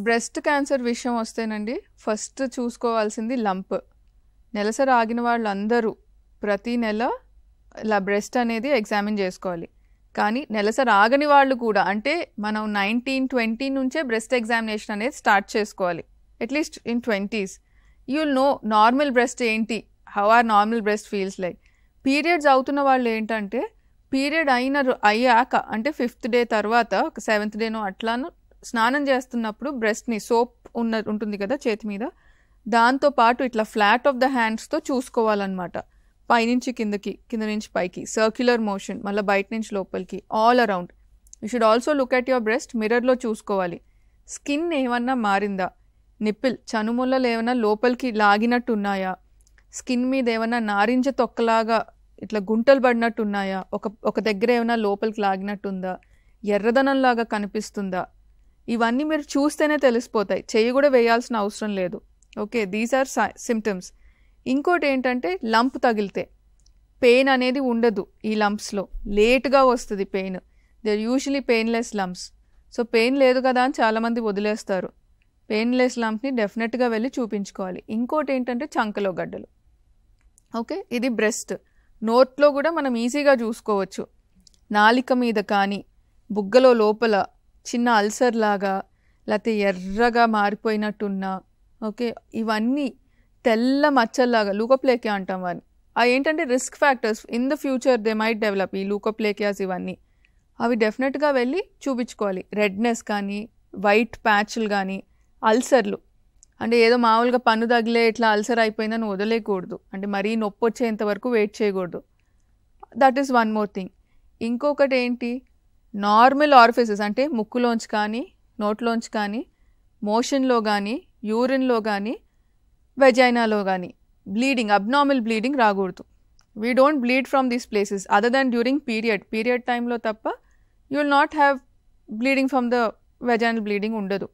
Breast cancer విషయం వస్తేనండి first చూసుకోవాల్సింది lump. నెలసరి ఆగిన వాళ్ళందరూ ప్రతి నెల ఇలా బ్రెస్ట్ అనేది ఎగ్జామిన్ చేసుకోవాలి. కానీ నెలసరి ఆగని వాళ్ళు కూడా, అంటే మనం 19-20 నుంచే బ్రెస్ట్ ఎగ్జామినేషన్ అనేది స్టార్ట్ చేసుకోవాలి. At least in 20s you'll know normal breast ఏంటి, how are normal breast feels like. Periods అవుతున్న వాళ్ళు ఏంటంటే పీరియడ్ అయ్యాక అంటే 5th డే తర్వాత 7th డేనో అట్లాను స్నానం చేస్తున్నప్పుడు బ్రెస్ట్ని సోప్ ఉంటుంది కదా చేతి మీద, దాంతో పాటు ఇట్లా ఫ్లాట్ ఆఫ్ ద హ్యాండ్స్తో చూసుకోవాలన్నమాట. పైనుంచి కిందకి, కింద నుంచి పైకి, సర్క్యులర్ మోషన్, మళ్ళీ బయట నుంచి లోపలికి, all around. You should also look at your breast, మిర్రర్లో చూసుకోవాలి. స్కిన్ ఏమన్నా మారిందా, నిప్పిల్ చనుములలో ఏమైనా లోపలికి లాగినట్టు ఉన్నాయా, స్కిన్ మీద ఏమైనా నారింజ తొక్కలాగా ఇట్లా గుంటలు పడినట్టు ఉన్నాయా, ఒక దగ్గర ఏమైనా లోపలికి లాగినట్టుందా, ఎర్రదనంలాగా కనిపిస్తుందా, ఇవన్నీ మీరు చూస్తేనే తెలిసిపోతాయి. చెయ్యి కూడా వేయాల్సిన అవసరం లేదు. Okay, these are symptoms. ఇంకోటి ఏంటంటే లంప్ తగిలితే పెయిన్ అనేది ఉండదు. ఈ లంప్స్లో లేట్గా వస్తుంది pain. They are usually painless lumps. So pain లేదు కదా అని చాలామంది వదిలేస్తారు. పెయిన్లెస్ లంప్ని డెఫినెట్గా వెళ్ళి చూపించుకోవాలి. ఇంకోటి ఏంటంటే చంకలో గడ్డలు. ఓకే, ఇది బ్రెస్ట్. నోట్లో కూడా మనం ఈజీగా చూసుకోవచ్చు. నాలిక మీద కానీ బుగ్గలో లోపల చిన్న అల్సర్ లాగా, లేకపోతే ఎర్రగా మారిపోయినట్టున్నా, ఓకే, ఇవన్నీ తెల్ల మచ్చల్లాగా, లూకోప్లేకియా అంటాం వాడిని. అవి ఏంటంటే risk factors. In the future they might develop ఈ లూకోప్లేకియాస్. ఇవన్నీ అవి డెఫినెట్గా వెళ్ళి చూపించుకోవాలి. రెడ్నెస్ కానీ, వైట్ ప్యాచ్లు కానీ, అల్సర్లు అంటే ఏదో మామూలుగా పన్ను తగిలే ఇట్లా అల్సర్ అయిపోయిందని వదిలేయకూడదు. అంటే మరీ నొప్పి వచ్చేంత వరకు వెయిట్ చేయకూడదు. That is one more thing. ఇంకొకటి ఏంటి, నార్మల్ ఆరిఫిసెస్ అంటే ముక్కులోంచి కానీ, నోట్లోంచి కానీ, మోషన్లో కానీ, యూరిన్లో కానీ, వెజైనాలో కానీ బ్లీడింగ్, అబ్నార్మల్ బ్లీడింగ్ రాకూడదు. We don't bleed from these places other than during period టైంలో తప్ప you will not have bleeding from the vaginal bleeding ఉండదు.